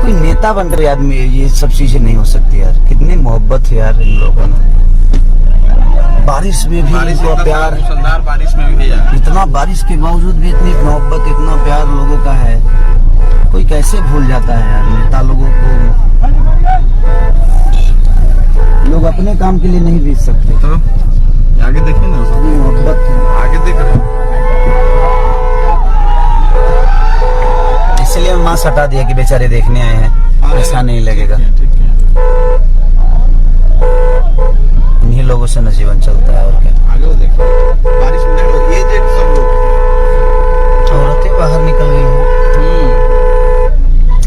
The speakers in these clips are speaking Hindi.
कोई नेता बन रहे आदमी, ये सब चीजें नहीं हो सकती यार। कितनी मोहब्बत है यार इन लोगों में। बारिश में भी इनको प्यार, मुसलधार बारिश में भी यार। इतना बारिश के बावजूद भी इतनी मोहब्बत, इतना प्यार लोगों का है। कोई कैसे भूल जाता है यार नेता लोगों को। लोग अपने काम के लिए नहीं बेच सकते। तो आगे देखिए ना, मोहब्बत आगे देख रहे हैं। इसलिए मास्क हटा दिया कि बेचारे देखने आए हैं, ऐसा नहीं लगेगा। ठीक है। इन्हीं लोगों से न जीवन चलता है और क्या। आगे वो देखो, बारिश में देखो, ये देख सब लोग औरतें बाहर निकल गई हैं।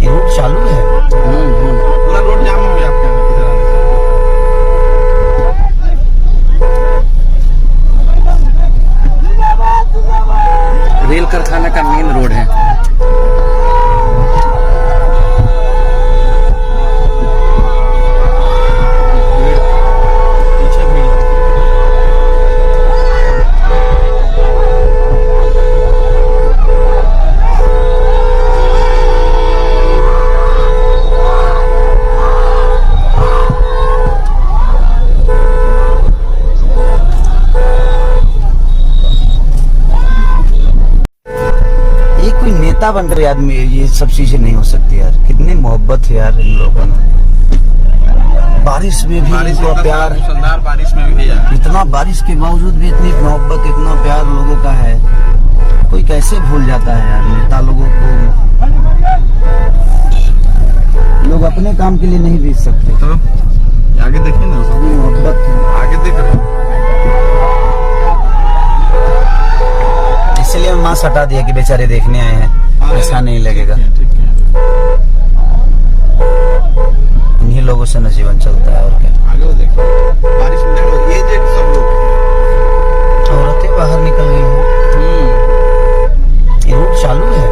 ये रूट चालू है। पूरा रोड जाम हो गया आपके यहाँ इधर आने से। रेल कारखाना का मेन रोड है। पीछे भीड़ है। ये कोई नेता बन रहे आदमी, ये सब चीजें नहीं हो सकती यार। कितनी मोहब्बत है यार इन लोगों में। बारिश में भी इनको प्यार, मुसलधार बारिश में भी यार। इतना बारिश के बावजूद भी इतनी मोहब्बत, इतना प्यार लोगों का है। कोई कैसे भूल जाता है यार नेता लोगों को। लोग अपने काम के लिए नहीं बेच सकते। तो आगे देखिए ना, मोहब्बत आगे देख रहे हैं। इसलिए मास्क हटा दिया कि बेचारे देखने आए हैं, ऐसा नहीं लगेगा। ठीक है। इन्हीं लोगों से न जीवन चलता है और क्या। आगे वो देखो, बारिश में देखो, ये देख सब लोग औरतें बाहर निकल गई हैं। ये रूट चालू है।